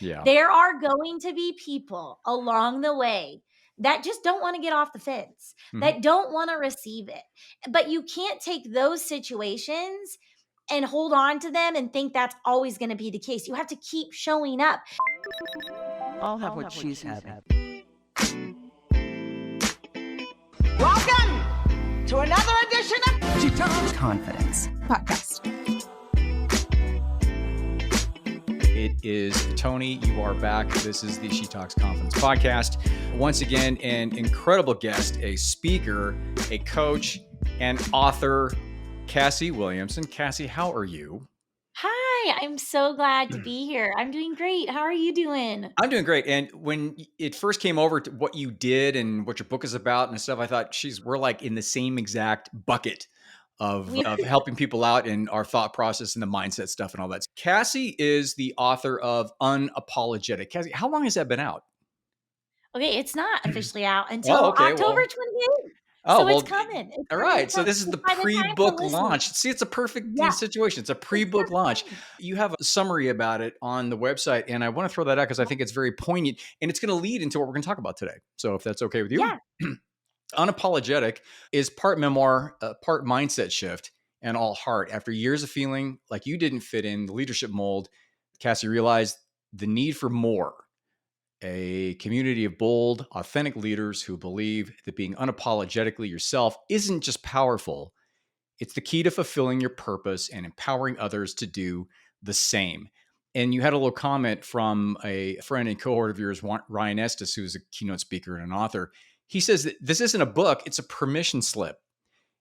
Yeah. There are going to be people along the way that just don't want to get off the fence, Mhm. that don't want to receive it. But you can't take those situations and hold on to them and think that's always going to be the case. You have to keep showing up. I'll have what she's having. Welcome to another edition of She Talks Confidence Podcast. It is Tony. You are back. This is the She Talks Confidence podcast. Once again, an incredible guest, a speaker, a coach, and author, Cassy Williamson. Cassy, how are you? Hi, I'm so glad to be here. I'm doing great. How are you doing? I'm doing great. And when it first came over to what you did and what your book is about and stuff, I thought, we're like in the same exact bucket of helping people out in our thought process and the mindset stuff and all that. Cassy is the author of Unapologetic. Cassy, how long has that been out? Okay, it's not officially out until Oh, okay. October Well, 28th. oh, So well, it's coming. It's all coming. right. It's So coming. this is the By the time you're pre-book listening. launch. See, it's a perfect Yeah. situation. It's a pre-book launch. You have a summary about it on the website, and I want to throw that out because I think it's very poignant, and it's going to lead into what we're going to talk about today. So if that's okay with you. Yeah. Unapologetic is part memoir, part mindset shift, and all heart. After years of feeling like you didn't fit in the leadership mold, Cassy realized the need for more. A community of bold, authentic leaders who believe that being unapologetically yourself isn't just powerful, it's the key to fulfilling your purpose and empowering others to do the same. And you had a little comment from a friend and cohort of yours, Ryan Estes, who's a keynote speaker and an author. He says that this isn't a book, it's a permission slip,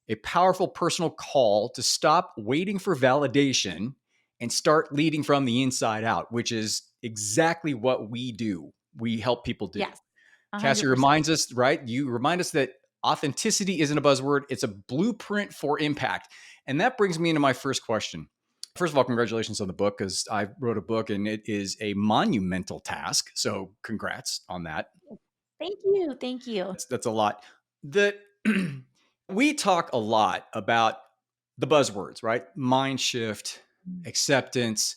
a powerful personal call to stop waiting for validation and start leading from the inside out, which is exactly what we do. We help people do. Yes. Cassy 100%. reminds us, right? You remind us that authenticity isn't a buzzword, it's a blueprint for impact. And that brings me into my first question. First of all, congratulations on the book, because I wrote a book and it is a monumental task. So congrats on that. Thank you. Thank you. That's a lot. We talk a lot about the buzzwords, right? Mind shift, acceptance,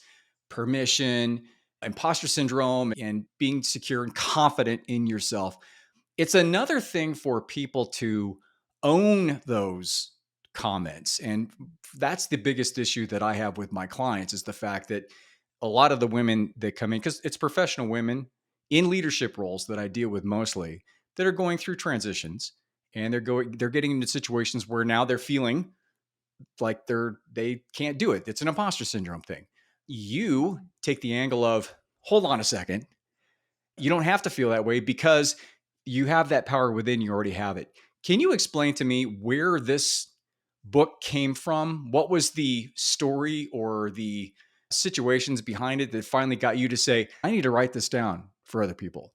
permission, imposter syndrome, and being secure and confident in yourself. It's another thing for people to own those comments. And that's the biggest issue that I have with my clients is the fact that a lot of the women that come in, because it's professional women in leadership roles that I deal with mostly, that are going through transitions and they're getting into situations where now they're feeling like they can't do it. It's an imposter syndrome thing. You take the angle of, hold on a second. You don't have to feel that way because you have that power within. You already have it. Can you explain to me where this book came from? What was the story or the situations behind it that finally got you to say, I need to write this down for other people?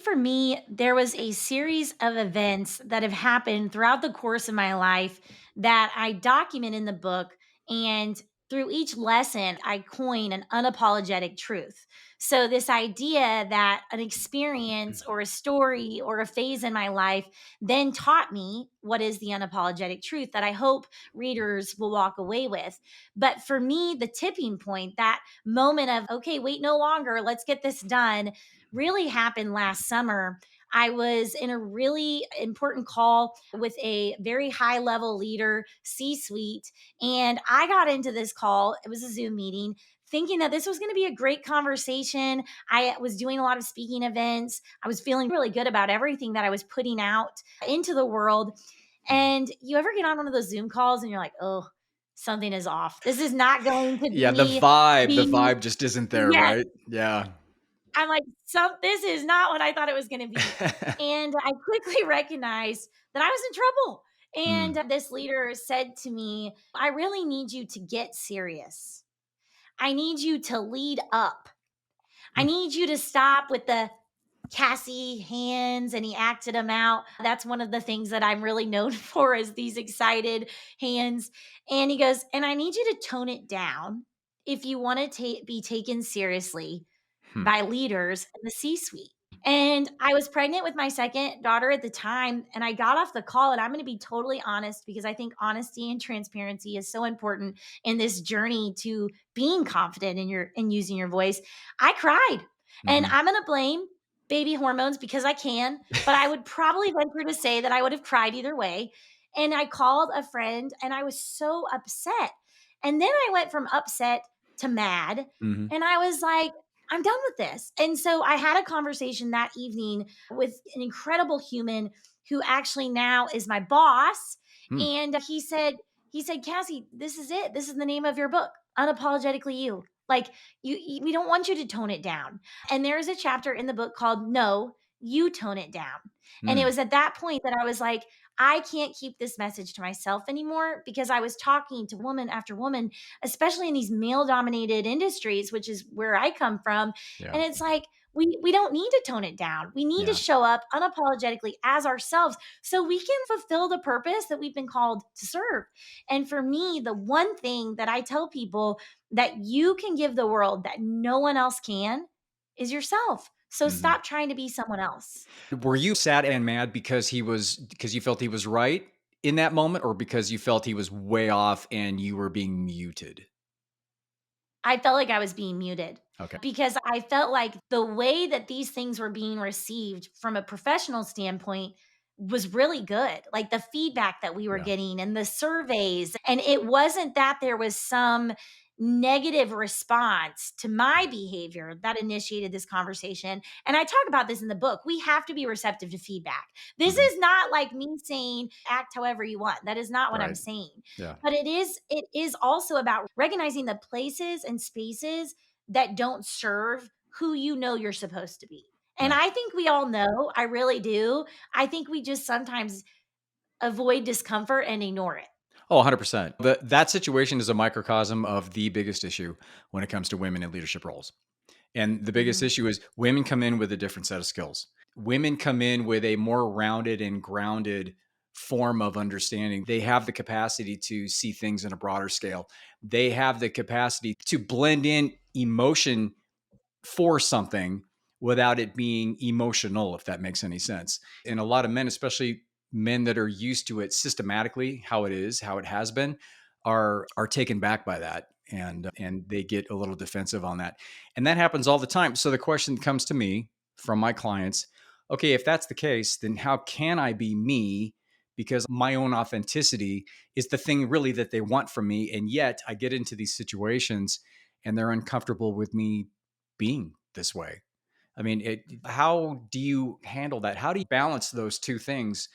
For me, there was a series of events that have happened throughout the course of my life that I document in the book. And through each lesson, I coin an unapologetic truth. So, this idea that an experience or a story or a phase in my life then taught me what is the unapologetic truth that I hope readers will walk away with. But for me, the tipping point, that moment of, okay, wait no longer, let's get this done, really happened last summer. I was in a really important call with a very high level leader, C suite, and I got into this call. It was a Zoom meeting, thinking that this was going to be a great conversation. I was doing a lot of speaking events. I was feeling really good about everything that I was putting out into the world. And you ever get on one of those Zoom calls and you're like, oh, something is off. This is not going to Yeah, the be vibe just isn't there, Yes. right? Yeah. I'm like, this is not what I thought it was going to be. And I quickly recognized that I was in trouble. And this leader said to me, I really need you to get serious. I need you to lead up. I need you to stop with the Cassy hands, and he acted them out. That's one of the things that I'm really known for, is these excited hands. And he goes, and I need you to tone it down if you want to be taken seriously by leaders in the C-suite. And I was pregnant with my second daughter at the time, and I got off the call, and I'm going to be totally honest because I think honesty and transparency is so important in this journey to being confident in using your voice. I cried. And Mhm. I'm going to blame baby hormones because I can, but I would probably venture to say that I would have cried either way. And I called a friend and I was so upset. And then I went from upset to mad. Mhm. And I was like, I'm done with this. And so I had a conversation that evening with an incredible human who actually now is my boss. Hmm. And he said, Cassie, this is it. This is the name of your book, Unapologetically You. Like we don't want you to tone it down. And there's a chapter in the book called No, You Tone It Down. And it Mm. was at that point that I was like, I can't keep this message to myself anymore because I was talking to woman after woman, especially in these male dominated industries, which is where I come from. Yeah. And it's like, we don't need to tone it down. We need to Yeah. show up unapologetically as ourselves so we can fulfill the purpose that we've been called to serve. And for me, the one thing that I tell people that you can give the world that no one else can is yourself. So Mhm. stop trying to be someone else. Were you sad and mad because you felt he was right in that moment, or because you felt he was way off and you were being muted? I felt like I was being muted Okay. because I felt like the way that these things were being received from a professional standpoint was really good. Like the feedback that we were Yeah. getting and the surveys. And it wasn't that there was some negative response to my behavior that initiated this conversation. And I talk about this in the book. We have to be receptive to feedback. This Mhm. is not like me saying act however you want. That is not what I'm Right. saying. Yeah. But it is also about recognizing the places and spaces that don't serve who you know you're supposed to be. And Right. I think we all know, I really do. I think we just sometimes avoid discomfort and ignore it. Oh, 100%. That situation is a microcosm of the biggest issue when it comes to women in leadership roles. And the biggest Mhm. issue is women come in with a different set of skills. Women come in with a more rounded and grounded form of understanding. They have the capacity to see things in a broader scale. They have the capacity to blend in emotion for something without it being emotional, if that makes any sense. And a lot of men, especially men that are used to it systematically, how it is, how it has been, are taken back by that, and they get a little defensive on that. And that happens all the time. So the question comes to me from my clients, okay, if that's the case, then how can I be me? Because my own authenticity is the thing really that they want from me. And yet I get into these situations and they're uncomfortable with me being this way. I mean, how do you handle that? How do you balance those two things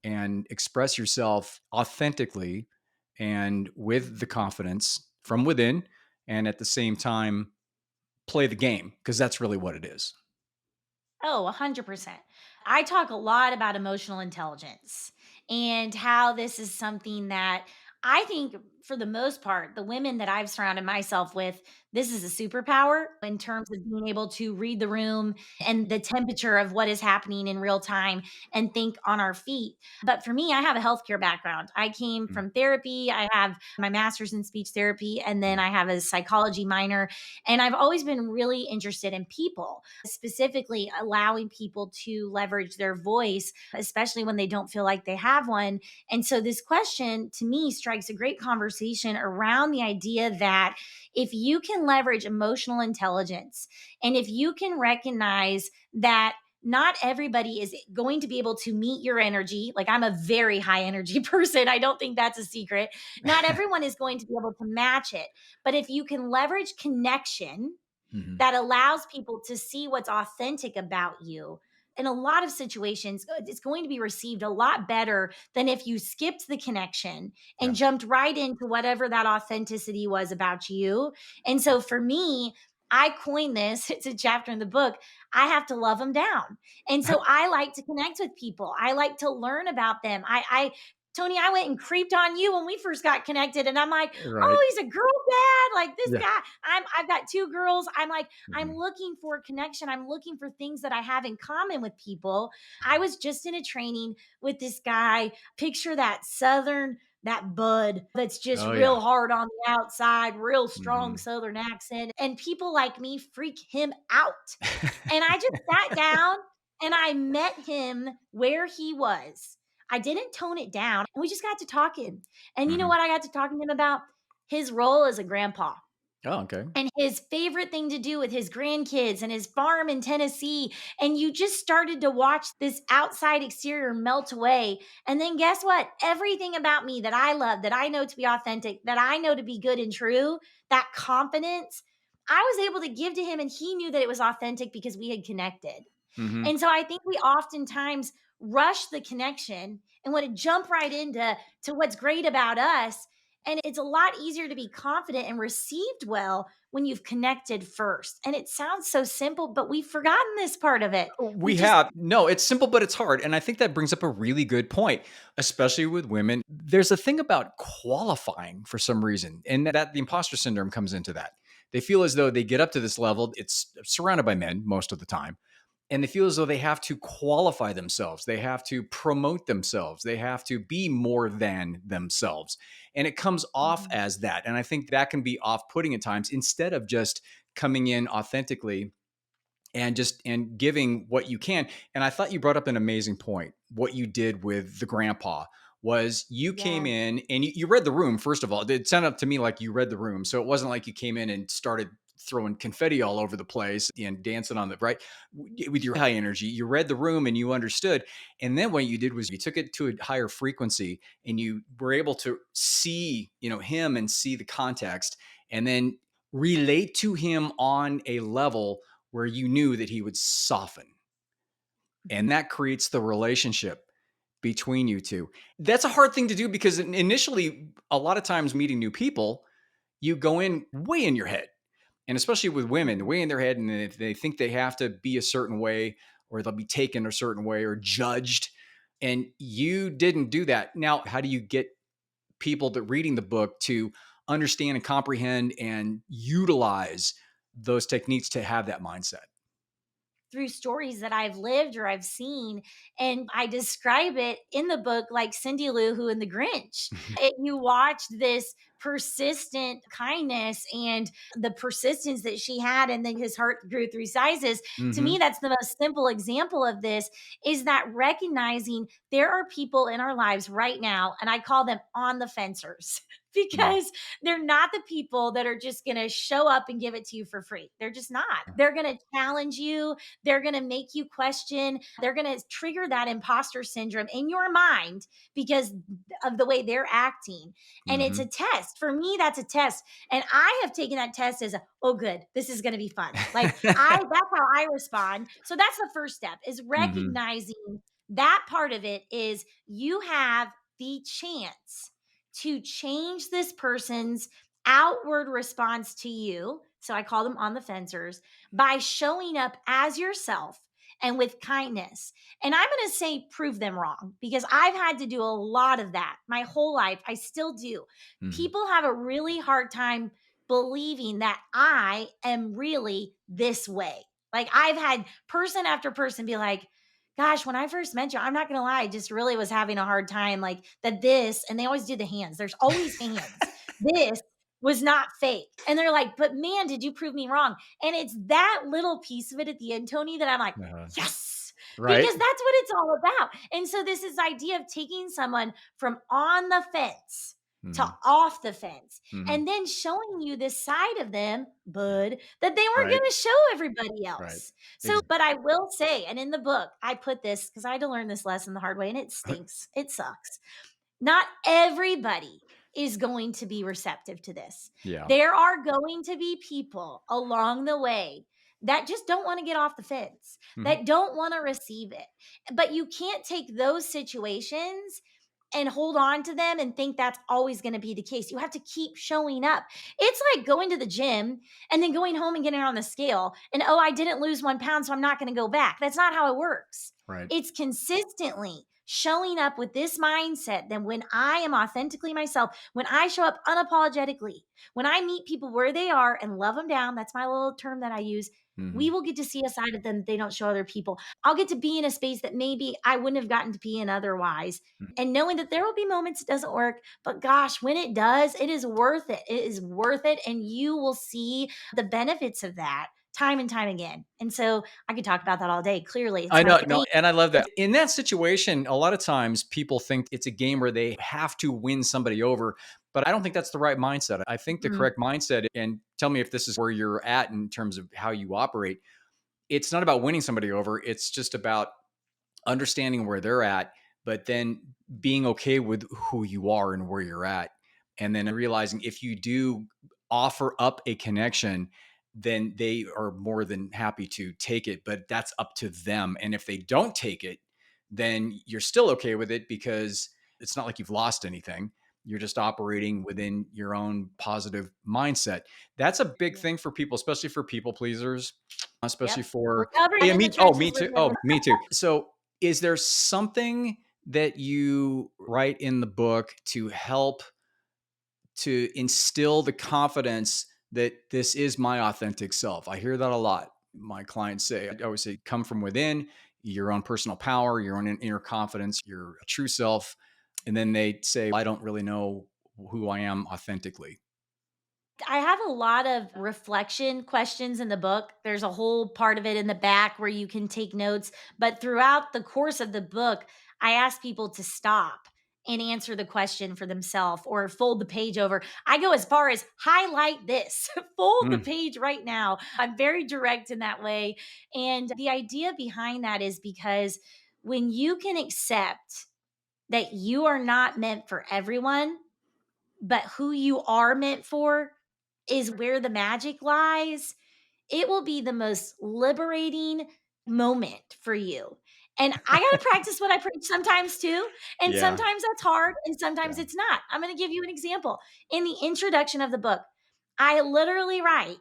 and express yourself authentically and with the confidence from within, and at the same time play the game? Because that's really what it is. Oh, 100%. I talk a lot about emotional intelligence and how this is something that I think, for the most part, the women that I've surrounded myself with, this is a superpower in terms of being able to read the room and the temperature of what is happening in real time and think on our feet. But for me, I have a healthcare background. I came Mm, from therapy. I have my master's in speech therapy, and then mm, I have a psychology minor. And I've always been really interested in people, specifically allowing people to leverage their voice, especially when they don't feel like they have one. And so, this question to me strikes a great conversation around the idea that if you can leverage emotional intelligence and if you can recognize that not everybody is going to be able to meet your energy. Like, I'm a very high energy person. I don't think that's a secret. Not everyone is going to be able to match it. But if you can leverage connection mhm. that allows people to see what's authentic about you. In a lot of situations, it's going to be received a lot better than if you skipped the connection Yeah. and jumped right into whatever that authenticity was about you. And so for me, I coined this, it's a chapter in the book. I have to love them down. And so I like to connect with people. I like to learn about them. Tony, I went and creeped on you when we first got connected. And I'm like, Right. oh, he's a girl dad. Like this Yeah. guy, I've got two girls. I'm like, I'm Mhm. looking for connection. I'm looking for things that I have in common with people. I was just in a training with this guy. Picture that Southern, that bud that's just Oh yeah. real hard on the outside, real strong Mhm. Southern accent. And people like me freak him out. And I just sat down and I met him where he was. I didn't tone it down. And we just got to talking. And you know Mhm. what I got to talking to him about? His role as a grandpa. Oh, okay. and his favorite thing to do with his grandkids and his farm in Tennessee. And you just started to watch this outside exterior melt away. And then guess what? Everything about me that I love, that I know to be authentic, that I know to be good and true, that confidence, I was able to give to him. And he knew that it was authentic because we had connected. Hmm. And so I think we oftentimes rush the connection and want to jump right into what's great about us. And it's a lot easier to be confident and received well when you've connected first. And it sounds so simple, but we've forgotten this part of it. We We just have. No, it's simple, but it's hard. And I think that brings up a really good point, especially with women. There's a thing about qualifying for some reason, and that the imposter syndrome comes into that. They feel as though they get up to this level, it's surrounded by men most of the time. And they feel as though they have to qualify themselves. They have to promote themselves. They have to be more than themselves. And it comes off Mhm. as that. And I think that can be off putting at times instead of just coming in authentically and giving what you can. And I thought you brought up an amazing point. What you did with the grandpa was you came Yes. in and you read the room. First of all, it sounded to me like you read the room, so it wasn't like you came in and started throwing confetti all over the place and dancing on the right with your high energy. You read the room and you understood, and then what you did was you took it to a higher frequency and you were able to see, him and see the context, and then relate to him on a level where you knew that he would soften. And that creates the relationship between you two. That's a hard thing to do because initially, a lot of times meeting new people, you go in way in your head. And especially with women, Mhm. way in their head, and if they think they have to be a certain way or they'll be taken a certain way or judged. And you didn't do that. Now, how do you get people that reading the book to understand and comprehend and utilize those techniques to have that mindset? Through stories that I've lived or I've seen. And I describe it in the book like Cindy Lou Who in The Grinch. You watch this persistent kindness and the persistence that she had, and then his heart grew three sizes. To me, Hmm. that's the most simple example of this, is that recognizing there are people in our lives right now, and I call them on the fencers. Because they're not the people that are just going to show up and give it to you for free. They're just not. They're going to challenge you. They're going to make you question. They're going to trigger that imposter syndrome in your mind because of the way they're acting. And it's a Hmm. test. For me, that's a test. And I have taken that test as, oh, good, this is going to be fun. Like, that's how I respond. So that's the first step, is Hmm. recognizing that part of it is you have the chance to change this person's outward response to you. So I call them on the fencers, by showing up as yourself and with kindness. And I'm going to say prove them wrong, because I've had to do a lot of that my whole life. I still do. Hmm. People have a really hard time believing that I am really this way. Like, I've had person after person be like, gosh, when I first met you, I'm not going to lie, I just really was having a hard time. Like, that this, and they always do the hands. There's always hands. This was not fake. And they're like, but man, did you prove me wrong? And it's that little piece of it at the end, Tony, that I'm like, Uh-huh. yes, because Right. that's what it's all about. And so this is idea of taking someone from on the fence to Hmm. off the fence, Hmm. and then showing you this side of them, bud, that they weren't Right. going to show everybody Right. else. So, Ex- but I will say, and in the book, I put this because I had to learn this lesson the hard way, and it stinks. It sucks. Not everybody is going to be receptive to this. yeah. There are going to be people along the way that just don't want to get off the fence, Hmm. that don't want to receive it. But you can't take those situations and hold on to them and think that's always going to be the case. You have to keep showing up. It's like going to the gym and then going home and getting on the scale and, oh, I didn't lose 1 pound, so I'm not going to go back. That's not how it works. Right. It's consistently showing up with this mindset that when I am authentically myself, when I show up unapologetically, when I meet people where they are and love them down, that's my little term that I use. We Hmm. will get to see a side of them that they don't show other people. I'll get to be in a space that maybe I wouldn't have gotten to be in otherwise. And knowing that there will be moments it doesn't work, but gosh, when it does, it is worth it. It is worth it. And you will see the benefits of that time and time again. And so I could talk about that all day. Clearly, it's I my know, no, thing. and I love that. In that situation, a lot of times people think it's a game where they have to win somebody over. But I don't think that's the right mindset. I think the Mhm. correct mindset, and tell me if this is where you're at in terms of how you operate. It's not about winning somebody over. It's just about understanding where they're at, but then being okay with who you are and where you're at. And then realizing if you do offer up a connection, then they are more than happy to take it, but that's up to them. And if they don't take it, then you're still okay with it because it's not like you've lost anything. You're just operating within your own positive mindset. That's a big thing for people, especially for people pleasers, especially Yep. We're for, oh covering yeah, in the me, oh, trenches me with too. Oh, them. me too. So is there something that you write in the book to help to instill the confidence that this is my authentic self? I hear that a lot. My clients say, I always say, come from within, your own personal power, your own inner confidence, your true self. And then they say, I don't really know who I am authentically. I have a lot of reflection questions in the book. There's a whole part of it in the back where you can take notes. But throughout the course of the book, I ask people to stop and answer the question for themselves or fold the page over. I go as far as highlight this, fold the Mm, page right now. I'm very direct in that way. And the idea behind that is because when you can accept that you are not meant for everyone, but who you are meant for is where the magic lies. It will be the most liberating moment for you. And I got to practice what I preach sometimes too. And yeah. sometimes that's hard and sometimes Yeah. it's not. I'm going to give you an example. In the introduction of the book, I literally write,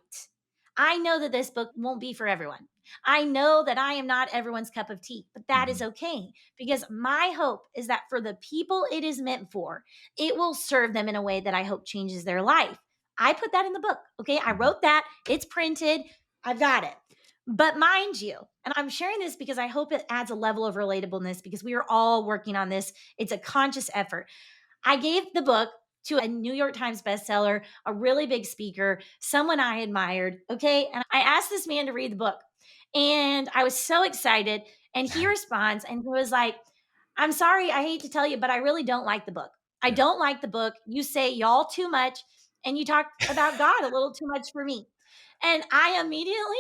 I know that this book won't be for everyone. I know that I am not everyone's cup of tea, but that is Mhm. okay because my hope is that for the people it is meant for, it will serve them in a way that I hope changes their life. I put that in the book. Okay. I Mhm. wrote that. It's printed. I've got it. But mind you, and I'm sharing this because I hope it adds a level of relatableness because we are all working on this. It's a conscious effort. I gave the book to a New York Times bestseller, a really big speaker, someone I admired. Okay. And I asked this man to read the book. And I was so excited. And he responds and he was like, I'm sorry, I hate to tell you, but I really don't like the book. I Yeah. don't like the book. You say y'all too much and you talk about God a little too much for me. And I immediately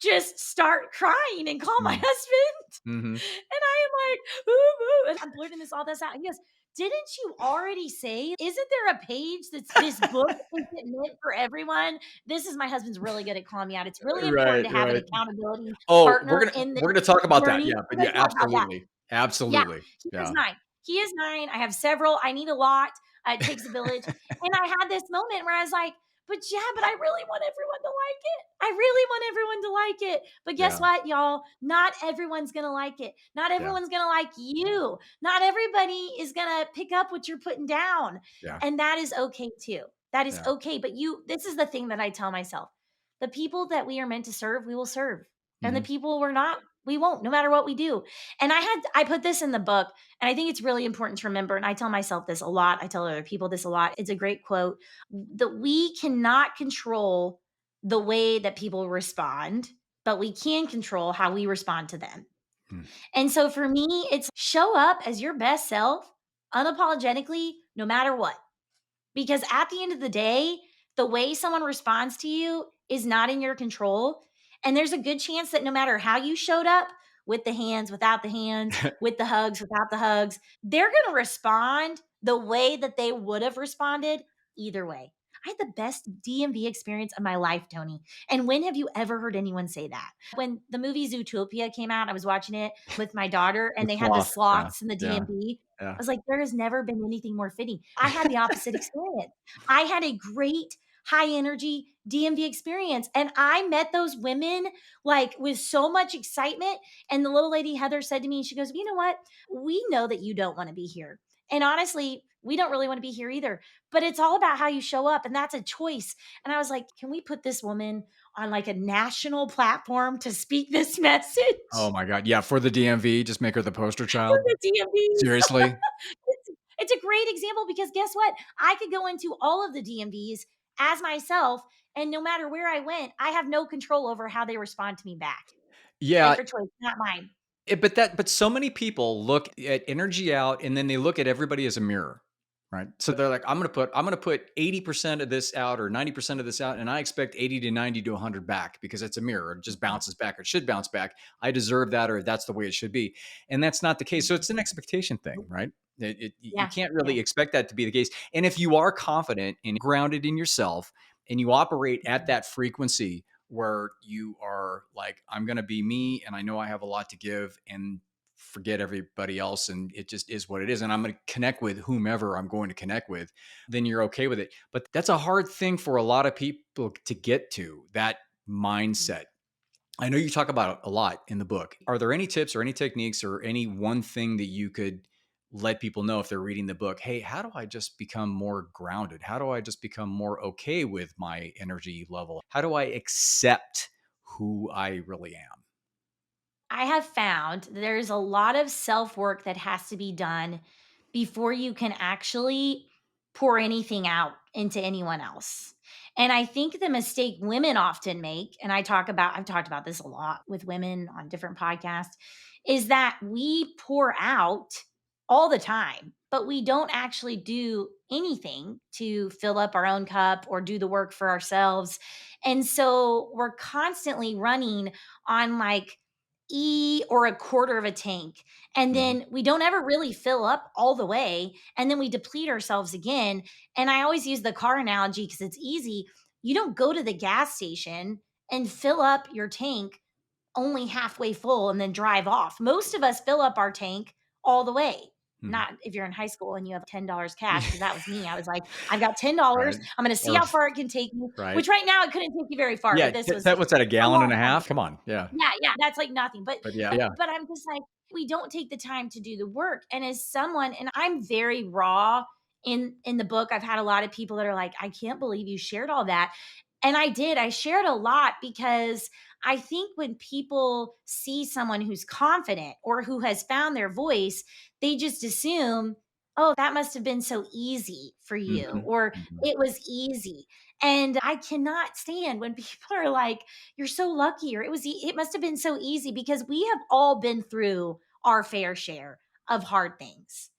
just start crying and call my Mm. husband. Mhm. And I am like, ooh, ooh, and I'm blurting this all this out. He goes, didn't you already say, isn't there a page that's this book isn't meant for everyone? This is my husband's really good at calling me out. It's really important Right, to have an right. accountability Oh, partner in this we're gonna talk about that. journey. Yeah, but We're yeah, going to talk about that. absolutely. Yeah, Absolutely. he is Yeah. 9. He is 9. I have several. I need a lot. It takes a village. And I had this moment where I was like, but yeah, but I really want everyone to like it. I really want everyone to like it. But guess Yeah. what, y'all? Not everyone's going to like it. Not Yeah. everyone's going to like you. Not everybody is going to pick up what you're putting down. Yeah. And that is okay too. That is Yeah. okay. But this is the thing that I tell myself, the people that we are meant to serve, we will serve. And the Mhm. people we're not, we won't, no matter what we do. And I put this in the book, and I think it's really important to remember. And I tell myself this a lot. I tell other people this a lot. It's a great quote that we cannot control the way that people respond, but we can control how we respond to them. Mm. And so for me, it's show up as your best self unapologetically, no matter what. Because at the end of the day, the way someone responds to you is not in your control. And there's a good chance that no matter how you showed up with the hands, without the hands, with the hugs, without the hugs, they're going to respond the way that they would have responded either way. I had the best DMV experience of my life, Tony. And when have you ever heard anyone say that? When the movie Zootopia came out, I was watching it with my daughter The and they had the sloth. Yeah. sloths in the Yeah. DMV. Yeah. I was like, there has never been anything more fitting. I had the opposite experience. I had a great high energy DMV experience. And I met those women like with so much excitement. And the little lady Heather said to me, she goes, you know what? We know that you don't want to be here. And honestly, we don't really want to be here either. But it's all about how you show up. And that's a choice. And I was like, can we put this woman on like a national platform to speak this Oh message my god. Yeah, for the DMV, just make her the poster for child. the DMVs? Seriously? It's a great example because guess what? I could go into all of the DMVs as myself, and no matter where I went, I have no control over how they respond to me back. Yeah, Their choice, not mine. but so many people look at energy out and then they look at everybody as a mirror. Right. So they're like, I'm gonna put 80% of this out or 90% of this out, and I expect 80 to 90 to 100 back because it's a mirror. It just bounces back or it should bounce back. I deserve that, or that's the way it should be. And that's not the case. So it's an expectation thing, right? You Yeah. can't Yeah. really expect that to be the case. And if you are confident and grounded in yourself and you operate at that frequency where you are like, I'm going to be me and I know I have a lot to give, and forget everybody else and it just is what it is, and I'm going to connect with whomever I'm going to connect with, then you're okay with it. But that's a hard thing for a lot of people to get to, that mindset. I know you talk about it a lot in the book. Are there any tips or any techniques or any one thing that you could let people know if they're reading the book? Hey, how do I just become more grounded? How do I just become more okay with my energy level? How do I accept who I really am? I have found there's a lot of self work that has to be done before you can actually pour anything out into anyone else. And I think the mistake women often make, and I've talked about this a lot with women on different podcasts, is that we pour out all the time, but we don't actually do anything to fill up our own cup or do the work for ourselves. And so we're constantly running on like or a quarter of a tank. And Mhm. then we don't ever really fill up all the way. And then we deplete ourselves again. And I always use the car analogy because it's easy. You don't go to the gas station and fill up your tank only halfway full and then drive off. Most of us fill up our tank all the way. Mhm. Not if you're in high school and you have $10 cash, because that was me. I was like, I've got $10. Right. I'm going to see Or how far it can take me, right. which right now it couldn't take you very far, Yeah, but this was that what's that, a a gallon and long a time half? ago. Come on. Yeah. Yeah, yeah, that's like nothing, But yeah, but yeah. but I'm just like, we don't take the time to do the work, and as someone and I'm very raw in the book, I've had a lot of people that are like, "I can't believe you shared all that," and I did, I shared a lot because I think when people see someone who's confident or who has found their voice, they just assume, "Oh, that must have been so easy for you," Mhm. or Mhm. "It was easy," and I cannot stand when people are like, you're so lucky, or it must have been so easy, because we have all been through our fair share of hard things.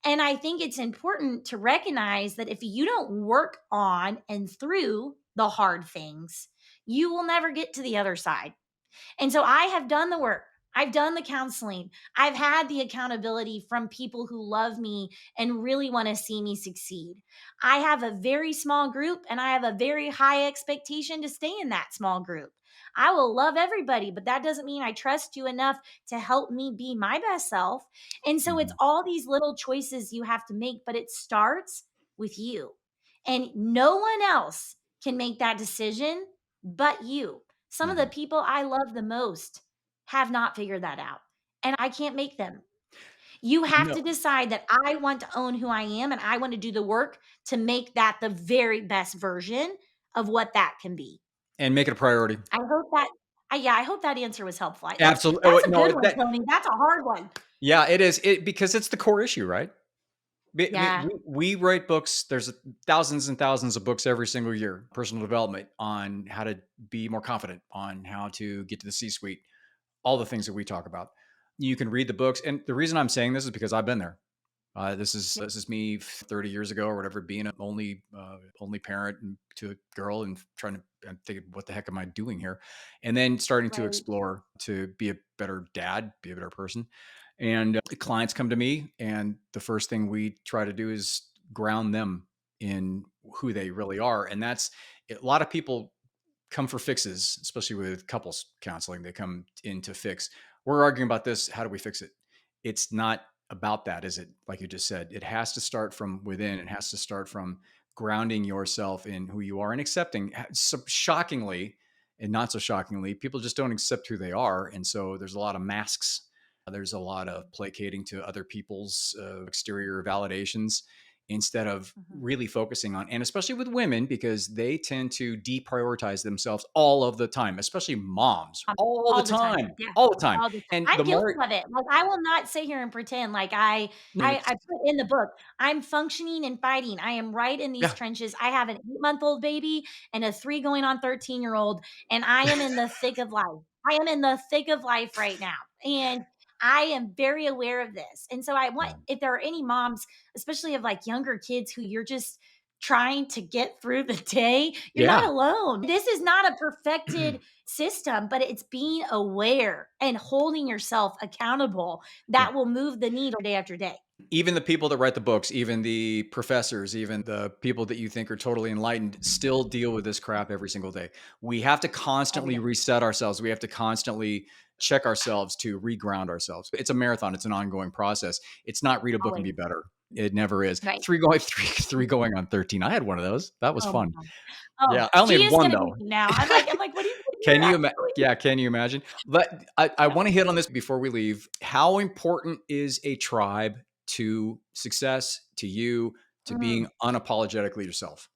And I think it's important to recognize that if you don't work on and through the hard things, you will never get to the other side. And so I have done the work. I've done the counseling. I've had the accountability from people who love me and really want to see me succeed. I have a very small group and I have a very high expectation to stay in that small group. I will love everybody, but that doesn't mean I trust you enough to help me be my best self. And so it's Mhm. all these little choices you have to make, but it starts with you. And no one else can make that decision but you. Some of the Mhm. people I love the most have not figured that out, and I can't make them. You have to No, decide that I want to own who I am and I want to do the work to make that the very best version of what that can be. and make it a priority. I hope that yeah, I hope that answer was helpful. Absolutely. Oh, That's a no, good one, that Tony. That's a hard one. yeah, it is. Because it's the core issue, right? Yeah. We write books. There's thousands and thousands of books every single year, personal development on how to be more confident, on how to get to the C-suite, all the things that we talk about. You can read the books, and the reason I'm saying this is because I've been there. This is me 30 years ago or whatever, being an only parent and to a girl and trying to and thinking, what the heck am I doing here? And then starting to Right. explore to be a better dad, be a better person. And the clients come to me, and the first thing we try to do is ground them in who they really are. And that's a lot of people come for fixes, especially with couples counseling. They come in to fix. We're arguing about this. How do we fix it? It's not about that, is it? Like you just said, it has to start from within. It has to start from grounding yourself in who you are and accepting. So shockingly, and not so shockingly, people just don't accept who they are. And so there's a lot of masks. There's a lot of placating to other people's exterior validations instead of Mhm. really focusing on, and especially with women, because they tend to deprioritize themselves all of the time, especially moms, All the time. Yeah. all the time. All the And I'm the guilty more, of it. Like, I will not sit here and pretend like no, I put in the book, I'm functioning and fighting. I am right in these yeah, trenches. I have an 8-month-old baby and a 3 going on 13-year-old, and I am in the thick of life. I am in the thick of life right now. And I am very aware of this. And so I want, if there are any moms, especially of like younger kids who you're just trying to get through the day, you're not Yeah. alone. This is not a perfected system, but it's being aware and holding yourself accountable Yeah. that will move the needle day after day. Even the people that write the books, even the professors, even the people that you think are totally enlightened still deal with this crap every single day. We have to Every constantly day. reset ourselves. We have to constantly check ourselves to reground ourselves. It's a marathon. It's an ongoing process. It's not read a book and be Always. better. It never is. Right. Three going on 13. I had one of those. That was Oh my fun. God. Oh, Yeah. I only she had is one gonna be though. now. I'm like, what are you Can you actually? yeah, can you imagine? But I Yeah. want to hit on this before we leave. How important is a tribe to success, to you, to being Mm. unapologetically yourself?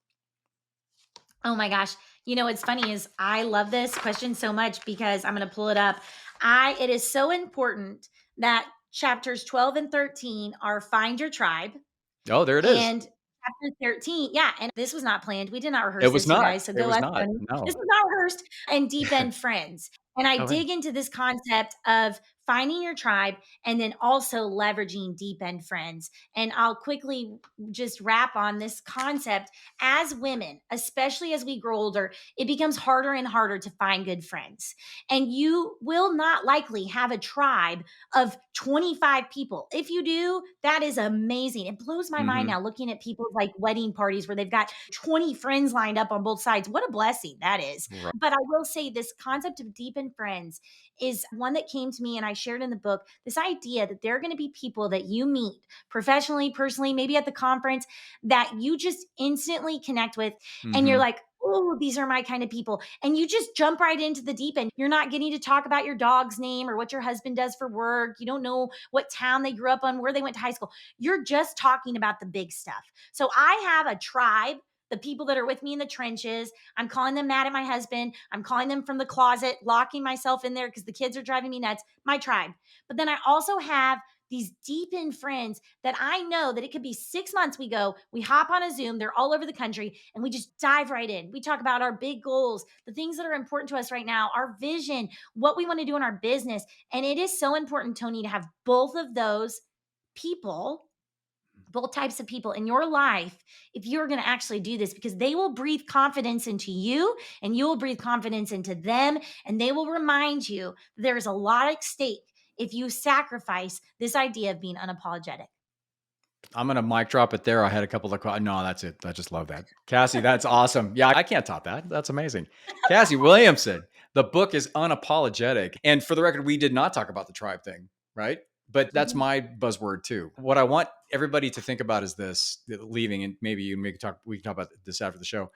Oh my gosh. You know, what's funny is I love this question so much because I'm going to pull it up. It is so important that chapters 12 and 13 are find your tribe, Oh, there it is. and chapter 13, yeah, and this was not planned. We did not It rehearse was this, you not. guys. So It go was us, not. Tony. This No. was not rehearsed. And deep end friends. And I Oh, hey. dig into this concept of finding your tribe and then also leveraging deep end friends. And I'll quickly just wrap on this concept. As women, especially as we grow older, it becomes harder and harder to find good friends. And you will not likely have a tribe of 25 people. If you do, that is amazing. It blows my mind Mhm. now looking at people's like wedding parties where they've got 20 friends lined up on both sides. What a blessing that is. Right. But I will say this concept of deepen friends is one that came to me and I shared in the book. This idea that there are going to be people that you meet professionally, personally, maybe at the conference that you just instantly connect with and you're Mhm. like, oh, these are my kind of people. And you just jump right into the deep end. You're not getting to talk about your dog's name or what your husband does for work. You don't know what town they grew up on, where they went to high school. You're just talking about the big stuff. So I have a tribe, the people that are with me in the trenches. I'm calling them mad at my husband. I'm calling them from the closet, locking myself in there because the kids are driving me nuts. My tribe. But then I also have these deep in friends that I know that it could be 6 months. We hop on a Zoom, they're all over the country, and we just dive right in. We talk about our big goals, the things that are important to us right now, our vision, what we want to do in our business. And it is so important, Tony, to have both of those people, both types of people in your life if you're going to actually do this, because they will breathe confidence into you and you will breathe confidence into them, and they will remind you there's a lot at stake if you sacrifice this idea of being unapologetic. I'm gonna mic drop it there. I had a couple of no, that's it. I just love that. Cassy, that's awesome. Yeah, I can't top that. That's amazing. Cassy Williamson. The book is Unapologetic. And for the record, we did not talk about the tribe thing, right? But that's Mhm. my buzzword too. What I want everybody to think about is this leaving, and maybe we can talk about this after the show.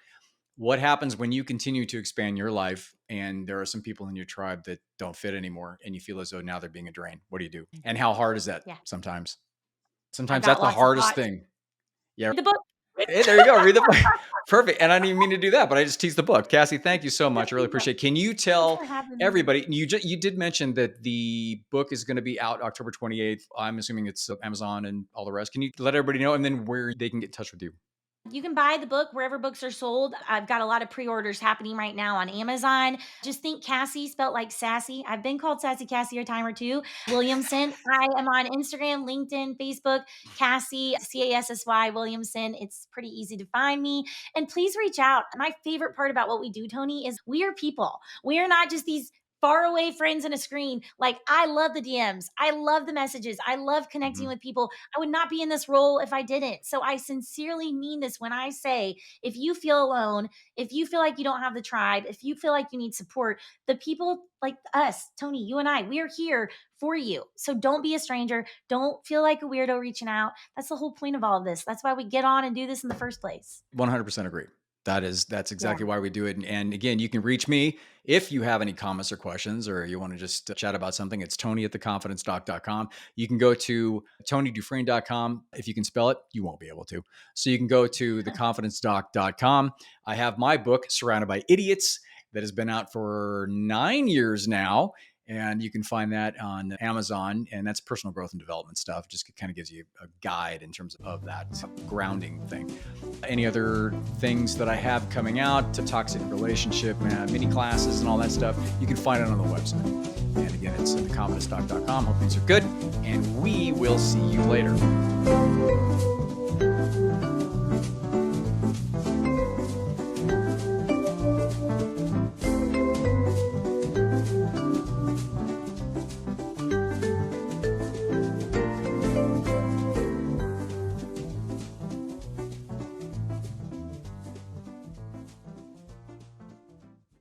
What happens when you continue to expand your life and there are some people in your tribe that don't fit anymore and you feel as though now they're being a drain? What do you do? And how hard is that Yeah, sometimes? I've Sometimes got that's the lots of hardest thoughts. thing. Yeah. Read the book. Hey, there you go. Read the book. Perfect. And I didn't even mean to do that, but I just teased the book. Cassy, thank you so much. I really appreciate it. Can you Thanks tell for having me. everybody, you did mention that the book is going to be out October 28th. I'm assuming it's Amazon and all the rest. Can you let everybody know and then where they can get in touch with you? You can buy the book wherever books are sold. I've got a lot of pre-orders happening right now on Amazon. Just think Cassy spelled like sassy. I've been called Sassy Cassie a time or two. Williamson. I am on Instagram, LinkedIn, Facebook, Cassy, Cassy Williamson. It's pretty easy to find me. And please reach out. My favorite part about what we do, Tony, is we are people. We are not just these far away friends in a screen. Like, I love the DMs. I love the messages. I love connecting Mhm. with people. I would not be in this role if I didn't. So I sincerely mean this when I say, if you feel alone, if you feel like you don't have the tribe, if you feel like you need support, the people like us, Tony, you and I, we are here for you. So don't be a stranger. Don't feel like a weirdo reaching out. That's the whole point of all of this. That's why we get on and do this in the first place. 100% agree. That's Yeah. exactly why we do it. And again, you can reach me if you have any comments or questions, or you want to just chat about something. It's Tony at theconfidencedoc.com. You can go to TonyDufresne.com. If you can spell it, you won't be able to. So you can go to theconfidencedoc.com. I have my book, Surrounded by Idiots, that has been out for 9 years now. And you can find that on Amazon, and that's personal growth and development stuff. Just kind of gives you a guide in terms of that grounding thing. Any other things that I have coming out, to toxic relationship, mini classes and all that stuff, you can find it on the website. And again, it's theconfidentstock.com. Hope these are good, and we will see you later.